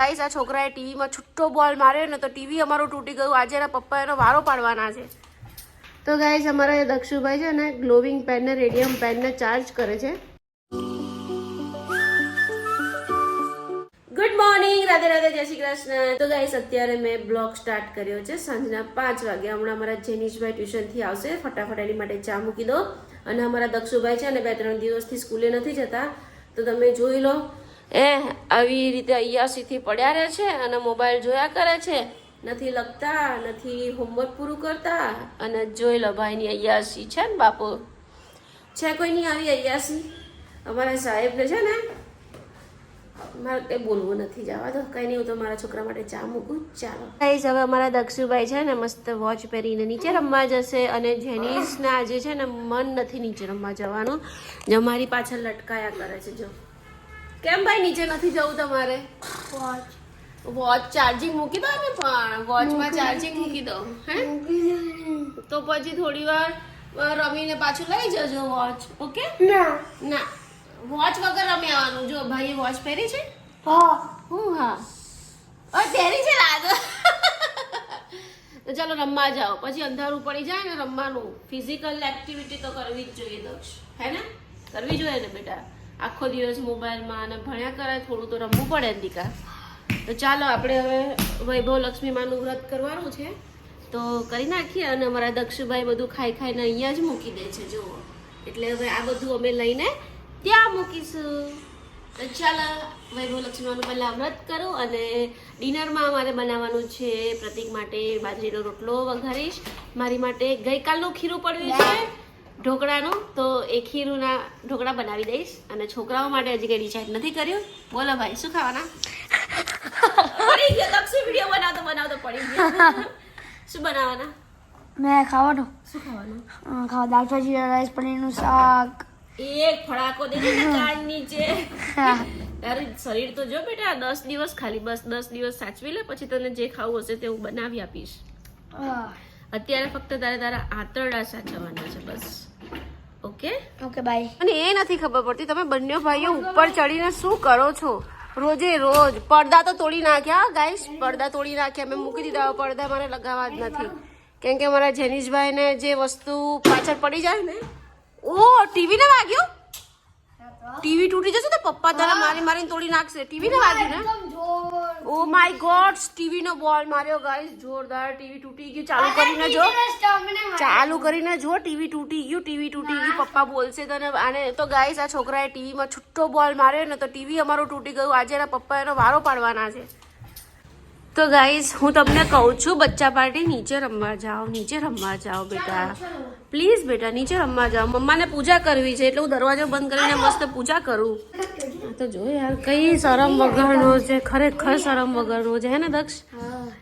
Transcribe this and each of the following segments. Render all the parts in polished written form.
Guys, આ છોકરાએ ટીવીમાં છૂટો બોલ માર્યો ને તો ટીવી અમારું તૂટી ગયું. આજે એના પપ્પા એનો વારો પાડવાના છે. તો ગાઈસ, અમારા દક્ષુભાઈ છે ને ગ્લોવિંગ પેનને રેડિયમ પેનને ચાર્જ કરે છે. ગુડ મોર્નિંગ, રાધે રાધે, જય શ્રી કૃષ્ણ. તો ગાઈસ, અત્યારે મેં બ્લોગ સ્ટાર્ટ કર્યો છે સાંજના 5 વાગે. હમણાં અમારા જેનીશભાઈ ટ્યુશનથી આવશે, ફટાફટ એની માટે ચા મૂકી દો. અને અમારા દક્ષુભાઈ છે ને 2-3 દિવસથી સ્કૂલે નથી જતા, તો તમે જોઈ લો આવી રીતે અય્યાસીથી પડ્યા રહે છે અને મોબાઈલ જોયા કરે છે, નથી લખતા, નથી હોમવર્ક પૂરું કરતા. અને જોઈ લો ભાઈની અય્યાસી છે ને બાપુ, છે કોઈ નહીં આવી અય્યાસી. અમારા સાહેબને છે ને મારે કંઈ બોલવું નથી, જવા દો, કંઈ નહીં. હું તો મારા છોકરા માટે ચા મૂકું. ચાલો ગાઈસ, હવે અમારા દક્ષુભાઈ છે ને મસ્ત વોચ પહેરીને નીચે રમવા જશે. અને જેનીસને આજે છે ને મન નથી નીચે રમવા જવાનું, જો મારી પાછળ લટકાયા કરે છે. જો કેમ ભાઈ, નીચે નથી જવું તમારે? વોચ ચાર્જિંગ મૂકી દો ને, પણ વોચમાં ચાર્જિંગ મૂકી દો. હે તો પછી થોડી વાર રમીને પાછું લઈ જજો વોચ. ઓકે? ના, વોચ વગર રમી આવવાનું. જો ભાઈએ વોચ પહેરી છે? હા પહેરી છે લાગે. તો ચાલો રમવા જાઓ, પછી અંધારું પડી જાય ને રમવાનું. ફિઝિકલ એક્ટિવિટી તો કરવી જ જોઈએ દક્ષ, હે ને? કરવી જોઈએ ને બેટા. આખો દિવસ મોબાઈલમાં અને ભણ્યા કરે, થોડું તો રમવું પડે ને દીકા. તો ચાલો આપણે હવે વૈભવ લક્ષ્મી માનું વ્રત કરવાનું છે, તો કરી નાખીએ. અને અમારા દક્ષુભાઈ બધું ખાઈ ખાઈને અહીંયા જ મૂકી દે છે, જુઓ. એટલે હવે આ બધું અમે લઈને ત્યાં મૂકીશું. તો ચાલો વૈભવ લક્ષ્મી માનું પહેલાં વ્રત કરું. અને ડિનરમાં અમારે બનાવવાનું છે પ્રતિક માટે બાજરીનો રોટલો વઘારીશ. મારી માટે ગઈકાલનું ખીરું પડ્યું છે ઢોકળાનું, તો એ ખીરુંના ઢોકળા બનાવી દઈશ. અને છોકરાઓ માટે હજી કંઈ ડિસાઈડ નથી કર્યું. બોલો ભાઈ, શું ખાવાના? પડી ગયો દક્ષુ, વિડીયો બનાવતો પડી ગયો. શું બનાવવાના? મેં ખાવાનું. શું ખાવાનું? ખાવા દાળ ભાજી, જીરા રાઈસ, પનીરનું શાક. એક ફડાકો દે ને કાન નીચે. તારું શરીર તો જો બેટા, 10 દિવસ ખાલી, બસ 10 દિવસ સાચવી લે, પછી તને જે ખાવું હશે તે હું બનાવી આપીશ. અત્યારે ફક્ત તારા આંતરડા સાચવવાના છે બસ. Okay okay bye. અને એ નથી ખબર પડતી તમે બંને ભાઈઓ ઉપર ચડીને શું કરો છો રોજે રોજ. પડદા તો તોડી નાખ્યા ગાઈસ, પડદા તોડી નાખ્યા. મેં મૂકી દીધા પડદા, મારે લગાવવા જ નથી. કેમ કે મારા જેનીશભાઈને જે વસ્તુ પાછળ પડી જાય ને. ઓ ટીવી ને વાગ્યું, ટીવી તૂટી જશે તો પપ્પા તારા મારીને તોડી નાખશે. ટીવી ને વાગ્યું ને? ઓ માય ગોડ, ટીવી નો બોલ માર્યો ગાઈસ, જોરદાર. ટીવી તૂટી ગયું. ચાલુ કરીને જો, ચાલુ કરીને જો, ટીવી તૂટી ગયું. પપ્પા બોલશે તને. આને તો ગાઈસ, આ છોકરાએ ટીવીમાં છૂટો બોલ માર્યો ને તો ટીવી અમારું તૂટી ગયું. આજે એના પપ્પા એનો વારો પાડવાના છે. તો ગાઈસ, હું તમને કહું છું, બચ્ચા પાર્ટી નીચે રમવા જાઓ બેટા. પ્લીઝ બેટા, નીચે રમવા જાઓ. મમ્માને પૂજા કરવી છે, એટલે હું દરવાજો બંધ કરીને મસ્ત પૂજા કરું. તો જો યાર, કઈ શરમ વગરનો છે, ખરેખર શરમ વગરનો છે, હે ને દક્ષ?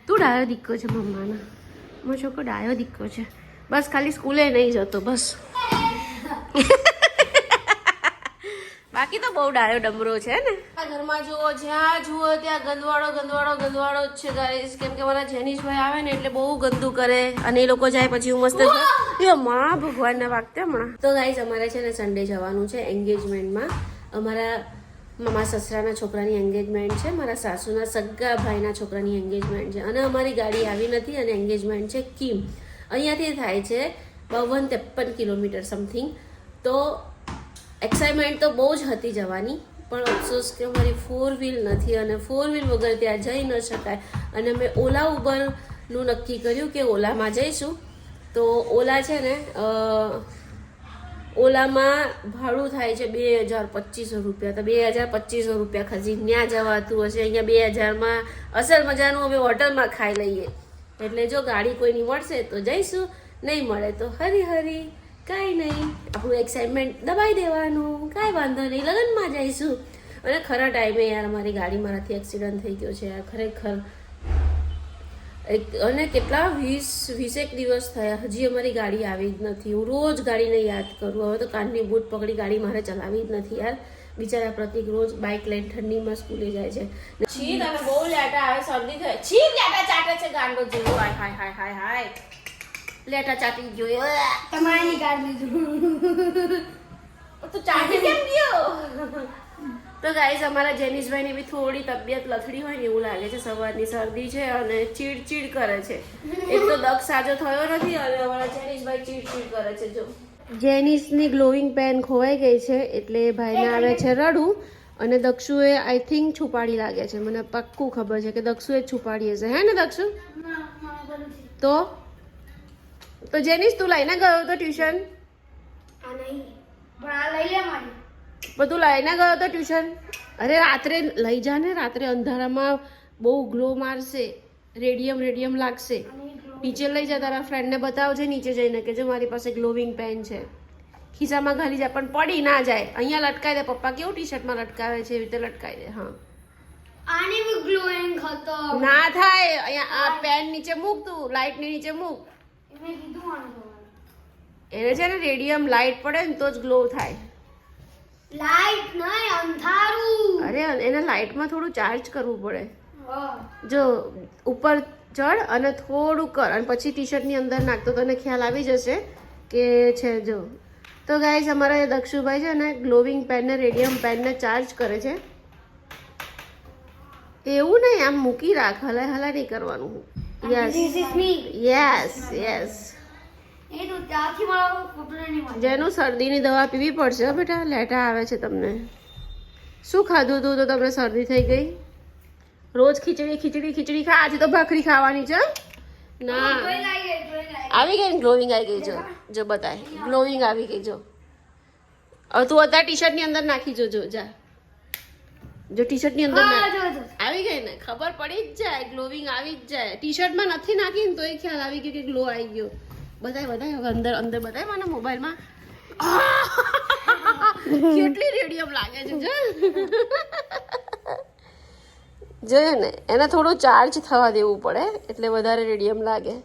તું ડાયો દીકરો છે મમ્માનો. મારો છોકરો ડાયો દીકરો છે, બસ ખાલી સ્કૂલે નહીં જતો બસ. બાકી તો બહુ ડાયો ડમરો છે ને. ઘરમાં જુઓ, જ્યાં જુઓ ત્યાં ગંદવાડો જ છે ગાઈસ. કેમ કે મારા જેનીશભાઈ આવે ને એટલે બહુ ગંદુ કરે, અને એ લોકો જાય પછી હું મસ્ત માં ભગવાનને વાગતે હમણાં. તો ગાઈસ, અમારે છે ને સન્ડે જવાનું છે એન્ગેજમેન્ટમાં. અમારા મામા સસરાના છોકરાની એન્ગેજમેન્ટ છે, મારા સાસુના સગા ભાઈના છોકરાની એન્ગેજમેન્ટ છે. અને અમારી ગાડી આવી નથી, અને એન્ગેજમેન્ટ છે કીમ. અહીંયાથી થાય છે 52-53 કિલોમીટર સમથિંગ. તો એક્સાઇટમેન્ટ તો બહુ જ હતી જવાની, પણ અફસોસ કે અમારી 4 વ્હીલ નથી, અને 4 વ્હીલ વગર ત્યાં જઈ ન શકાય. અને મેં ઓલા ઉબરનું નક્કી કર્યું કે ઓલામાં જઈશું. તો ઓલા છે ને, ઓલામાં ભાડું થાય છે 2200 રૂપિયા. તો 2200 રૂપિયા ખર્ચી ત્યાં જવાતું હશે. અહીંયા 2000માં અસલ મજાનું હવે હોટલમાં ખાઈ લઈએ. એટલે જો ગાડી કોઈની મળશે તો જઈશું, નહીં મળે તો હરી કાંઈ નહીં, આપણું એક્સાઇટમેન્ટ દબાઈ દેવાનું, કાંઈ વાંધો નહીં, લગ્નમાં જઈશું. અને ખરા ટાઈમે યાર અમારી ગાડી મારાથી એક્સિડન્ટ થઈ ગયો છે યાર, ખરેખર. અને કેટલા 20-21 દિવસ થયા, હજી અમારી ગાડી આવી જ નથી. હું રોજ ગાડીને યાદ કરું. હવે તો કાનની બૂટ પકડી ગાડી મારે ચલાવી જ નથી યાર. બિચારા પ્રતિક રોજ બાઇક લઈને ઠંડીમાં સ્કૂલે જાય છે. છી, તમે બહુ લેટા આવે, શરદી થાય. છી, લેટા ચાટે છે ગાંડો જેવો. હાય લેટા ચાટી ગયો. તમારી ગાડી લીધું તો ચાટી કેમ ગયો? તો ગાઈઝ અમારા જેનિશભાઈની બી થોડી તબિયત લથડી હોય ને એવું લાગે છે. સવારની શરદી છે અને ચીડ કરે છે. એક તો દક્ષ સાજો થયો નથી અને અમારા જેનિશભાઈ ચીડ કરે છે. જો જેનિશની ગ્લોઈંગ પેન ખોવાઈ ગઈ છે એટલે ભાઈને આવે છે રડું. અને દક્ષુએ આઈ થિંક છુપાડી લાગે છે. મને પાક્કું ખબર છે કે દક્ષુએ જ છુપાડી હશે. હે ને દક્ષુ? તો જેનિશ તું લઈને ગયો તો ટ્યુશન? બધું લઈને ગયો તો ટ્યુશન? અરે રાત્રે લઈ જા ને. રાત્રે અંધારામાં બહુ ગ્લો મારશે, રેડિયમ લાગશે. નીચે લઈ જા, તારા ફ્રેન્ડને બતાવજે નીચે જઈને કે જો મારી પાસે ગ્લોવિંગ પેન છે. ખિસ્સામાં ઘાલી જા, પણ પડી ના જાય. અહીંયા લટકાઈ દે. પપ્પા કેવું ટી શર્ટમાં લટકાવે છે એવી રીતે લટકાઈ દે. હા, આની બી ગ્લોઈંગ ખતમ ના થાય. અહીંયા આ પેન નીચે મૂક, તું લાઇટની નીચે મૂક. મેં કીધું આને એને છે ને રેડિયમ લાઇટ પડે ને તો જ ગ્લો થાય. લાઈટ નહીં, અંધારું. અરે એને લાઇટમાં થોડું ચાર્જ કરવું પડે. હા. જો ઉપર ચડ અને થોડું કર અને પછી ટી શર્ટની અંદર નાખ તો તને ખ્યાલ આવી જશે કે છે. જો તો ગાઈઝ અમારા દક્ષુભાઈ છે ને ગ્લોવિંગ પેનને રેડિયમ પેનને ચાર્જ કરે છે. એવું નહીં, આમ મૂકી રાખ, હલાય નહીં કરવાનું. Yes This is me. Yes. એ તો ત્યાંથી મારો ફોટો નહીં મળે. જેનું શરદીની દવા પીવી પડશે હો બેટા. લેટા આવે છે તમને. શું ખાધું તું તો તમને શરદી થઈ ગઈ? રોજ ખીચડી ખા. આજે તો ભાખરી ખાવાની છે. ના, આવી ગઈ ને ગ્લોવિંગ આવી ગઈ. જો બતાય ગ્લોવિંગ આવી ગઈ. જો હવે તું અત્યારે ટી શર્ટ ની અંદર નાખી જો જા. જો ટી શર્ટ ની અંદર આવી ગઈ ને, ખબર પડી જ જાય. ગ્લોવિંગ આવી જ જાય. ટી શર્ટમાં નથી નાખી ને તો એ ખ્યાલ આવી ગયો કે ગ્લો આવી ગયો. બધાય હવે અંદર બધાય મને મોબાઈલમાં કેટલી રેડિયમ લાગે છે. જોયું ને, એને થોડું ચાર્જ થવા દેવું પડે એટલે વધારે રેડિયમ લાગે.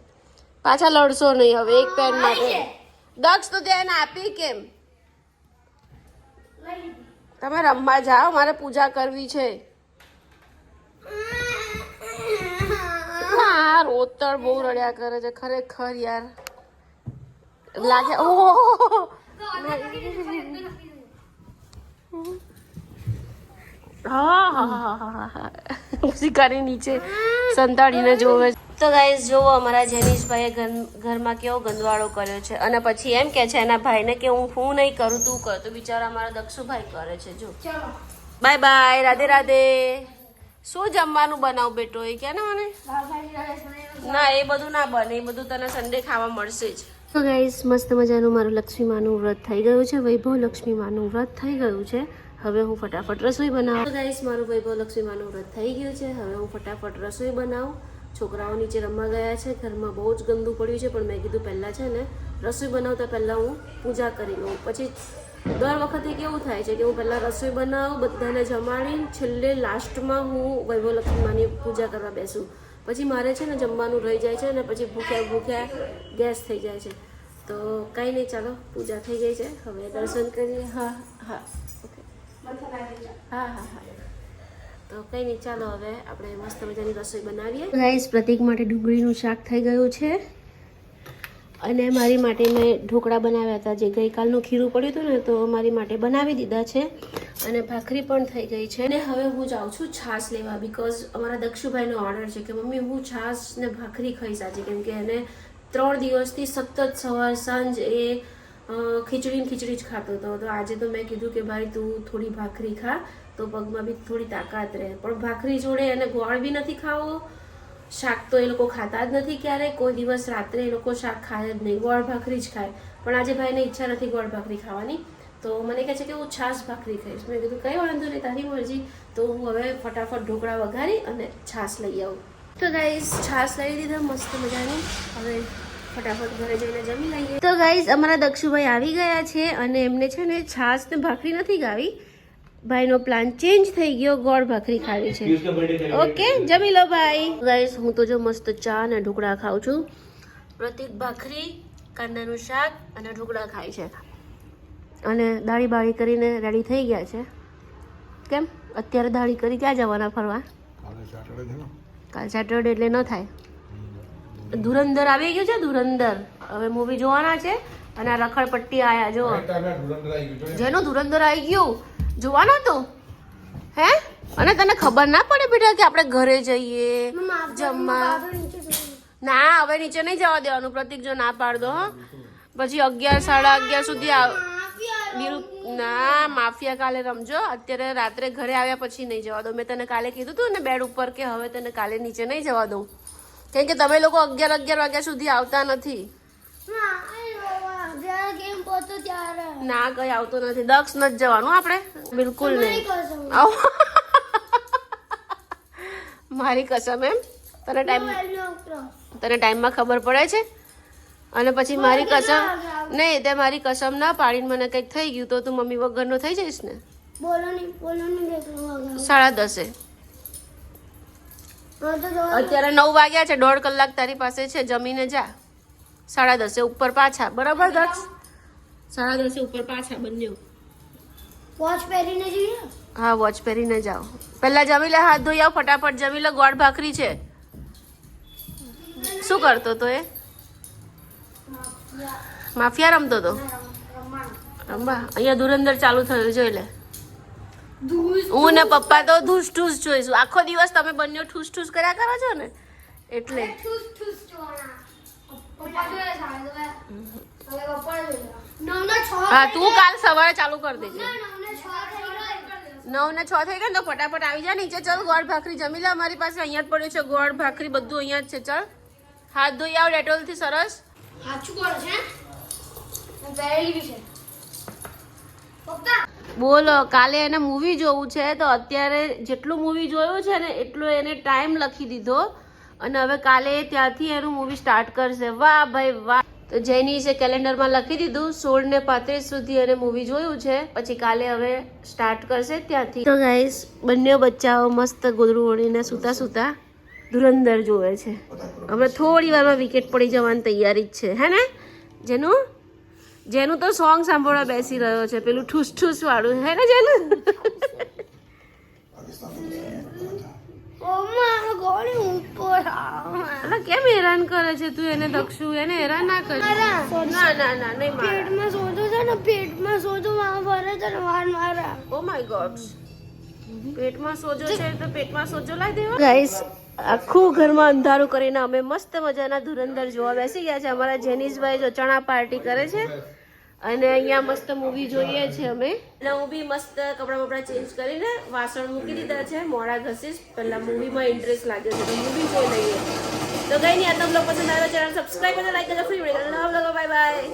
પાછા લડશો નહીં હવે એક પેન માટે. દક્ષ તો ધ્યાન આપી કેમ? તમે રમવા જાઓ, મારે પૂજા કરવી છે. હા, રોતડ બહુ રડ્યા કરે છે ખરેખર યાર. લાગે ઓહ હા શિકારી નીચે સંતાડીને જોવે. તો ગાઈઝ જોવો અમારા જેનિશભાઈએ ઘરમાં કેવો ગંદવાળો કર્યો છે અને પછી એમ કે છે એના ભાઈને કે હું નહીં કરું, તું કર. તો બિચારા અમારા દક્ષુભાઈ કરે છે. જો બાય બાય, રાધે રાધે. શું જમવાનું બનાવ બેટો એ કે ને મને? ના, એ બધું ના બને. એ બધું તને સન્ડે ખાવા મળશે જ. તો ગાઈઝ મસ્ત મજાનું મારું લક્ષ્મી માનું વ્રત થઈ ગયું છે. વૈભવ લક્ષ્મી માનું વ્રત થઈ ગયું છે. હવે હું ફટાફટ રસોઈ બનાવું. તો ગાઈઝ મારું વૈભવ લક્ષ્મી માનું વ્રત થઈ ગયું છે. હવે હું ફટાફટ રસોઈ બનાવું. છોકરાઓ નીચે રમવા ગયા છે. ઘરમાં બહુ જ ગંદુ પડ્યું છે પણ મેં કીધું પહેલાં છે ને રસોઈ બનાવતા પહેલાં હું પૂજા કરી લઉં. પછી દર વખતે કેવું થાય છે કે હું પહેલાં રસોઈ બનાવું, બધાને જમાડીને છેલ્લે લાસ્ટમાં હું વૈભવ લક્ષ્મીમાની પૂજા કરવા બેસું. પછી મારે છે ને જમવાનું રહી જાય છે અને પછી ભૂખ્યા ગેસ થઈ જાય છે. તો કાંઈ નહીં, ચાલો પૂજા થઈ ગઈ છે. હવે દર્શન કરીએ. હા ઓકે. હા તો કંઈ નહીં, ચાલો હવે આપણે મસ્ત મજાની રસોઈ બનાવીએ. ગાઈસ પ્રતીક માટે ડુંગળીનું શાક થઈ ગયું છે અને મારી માટે મેં ઢોકળા બનાવ્યા હતા. જે ગઈકાલનું ખીરું પડ્યું હતું ને તો મારી માટે બનાવી દીધા છે અને ભાખરી પણ થઈ ગઈ છે. અને હવે હું જાઉં છું છાશ લેવા, બિકોઝ અમારા દક્ષુભાઈનો ઓર્ડર છે કે મમ્મી હું છાશ ને ભાખરી ખાઈશ આજે, કેમ કે એને 3 દિવસથી સતત સવાર સાંજ એ ખીચડી જ ખાતો હતો. તો આજે તો મેં કીધું કે ભાઈ તું થોડી ભાખરી ખા તો પગમાં બી થોડી તાકાત રહે. પણ ભાખરી જોડે એને ગોળ બી નથી ખાવો, શાક તો એ લોકો ખાતા જ નથી ક્યારેય. કોઈ દિવસ રાત્રે એ લોકો શાક ખાય જ નહીં, ગોળ ભાખરી જ ખાય. પણ આજે ભાઈને ઈચ્છા નથી ગોળ ભાખરી ખાવાની, તો મને કહે છે કે હું છાશ ભાખરી ખાઈશ. મેં કીધું કંઈ વાંધો નહીં, તારી મરજી. તો હું હવે ફટાફટ ઢોકળા વઘારી અને છાશ લઈ આવું. તો ગાઈઝ છાશ લઈ દીધા મસ્ત મજાની. હવે ફટાફટ ઘરે જઈને જમી લઈએ. તો ગાઈઝ અમારા દક્ષુભાઈ આવી ગયા છે અને એમને છે ને છાશ ને ભાખરી નથી ખાવી. ભાઈનો પ્લાન ચેન્જ થઈ ગયો, ગોળ ભાખરી ખાવી છે. ઓકે, જમી લો ભાઈ. ગાઈઝ હું તો જો મસ્ત ચા અને ઢોકળા ખાઉં છું. પ્રતિક ભાખરી, કાંદાનું શાક અને ઢોકળા ખાય છે અને દાળી બાળી કરીને રેડી થઈ ગયા છે. કેમ અત્યારે દાળી કરી ક્યાં જવાના ફરવા? કાલ સેટરડે એટલે ન થાય. ધુરંધર આવી ગયું છે. ધુરંધર હવે મૂવી જોવાના છે અને આ રખડપટ્ટી આયા જો. જેનું ધુરંધર આવી ગયું જોવાનું હતું હે અને તને ખબર ના પડે બેટા કે આપણે ઘરે જઈએ જમવા ના હવે નીચે નહીં જવા દેવાનું પ્રતિક જો ના પાડ દો હો. પછી 11 સાડા 11 સુધી ના માફિયા કાલે રમજો અત્યારે રાત્રે ઘરે આવ્યા પછી નહીં જવા દો મેં તને કાલે કીધું તું ને બેડ ઉપર કે હવે તને કાલે નીચે નહીં જવા દઉં કેમ કે તમે લોકો 11 વાગ્યા સુધી આવતા નથી ના કઈ આવતું નથી દક્ષ નથી જવાનું આપણે બિલકુલ નહીં આવો મારી કસમ એમ તને ટાઈમમાં ખબર પડે છે અને પછી મારી કસમ નહીં તે મારી કસમ ના પાડીને મને કંઈક થઈ ગયું તો તું મમ્મી વગરનો થઈ જઈશ ને 10:30 અત્યારે 9 વાગ્યા છે 1.5 કલાક તારી પાસે છે જમીને જા 10:30 ઉપર પાછા બરાબર દક્ષ 10:30 ઉપર પાછા બંને વોચ પહેરીને જઈએ હા વોચ પહેરીને જાઓ પહેલા જમી લે હાથ ધોઈ આવ ફટાફટ જમી લે ગોળ ભાખરી છે શું કરતો તો એ માફિયા રમતો તો રમવા અહીંયા ધુરંધર ચાલુ થયું જોઈ લે હું ને પપ્પા તો ધૂસ ઠૂસ જોઈશું આખો દિવસ તમે બંને ઠૂસ ઠૂસ કર્યા કરો છો ને એટલે હા તું કાલ સવારે ચાલુ કરી દેજે 9 ને 6 થઈ ગયા ને તો ફટાફટ આવી જા નીચે ચાલ ગોળ ભાખરી જમી લે અમારી પાસે અહીંયા જ પડ્યું છે ગોળ ભાખરી બધું અહીંયા જ છે ચાલ હાથ ધોઈ આવ ડેટોલ થી સરસ બોલો કાલે એને મૂવી જોવું છે તો અત્યારે જેટલું મૂવી જોયું છે ને એટલું એને ટાઈમ લખી દીધો અને હવે કાલે ત્યાંથી એનું મૂવી સ્ટાર્ટ કરશે વાહ ભાઈ વાહ તો જેની છે કેલેન્ડરમાં લખી દીધું 16 ને 35 સુધી એને મૂવી જોયું છે પછી કાલે હવે સ્ટાર્ટ કરશે ત્યાંથી તો ગાઈસ બંને બચ્ચાઓ મસ્ત ગોદડું ઓળીને સૂતા ધુરંધર જોવે છે હવે થોડી વારમાં વિકેટ પડી જવાની તૈયારી જ છે હે ને જેનું તો સોંગ સાંભળવા બેસી રહ્યો છે પેલું ઠૂસ ઠૂસ વાળું હે ને જેનું અલા કેમ હેરાન કરે છે તું એને દક્ષુ એને હેરાન ના કર ના નહીં પેટમાં સોજો છે ને પેટમાં સોજો ભરે છે ને વાર મારા ઓ માય ગોડ પેટમાં સોજો છે તો પેટમાં સોજો લાવી દેવા ગાઈસ આખું ઘરમાં અંધારું કરીને અમે મસ્ત મજાના ધુરંધર જોવા બેસી ગયા છે અમારા જેનિશભાઈ જો ચણા પાર્ટી કરે છે અને અહીંયા મસ્ત મૂવી જોઈએ છે અમે અને હું બી મસ્ત કપડા ચેન્જ કરીને વાસણ મૂકી દીધા છે મોડા ઘસીશ પહેલા મૂવીમાં ઇન્ટરેસ્ટ લાગ્યો છે તો મૂવી જોઈ લઈએ તો કઈ નહીં આ તમને પસંદ આવ્યો ચેનલ સબસ્ક્રાઈબ અને લાઈક કરજો ફ્રી બાય બાય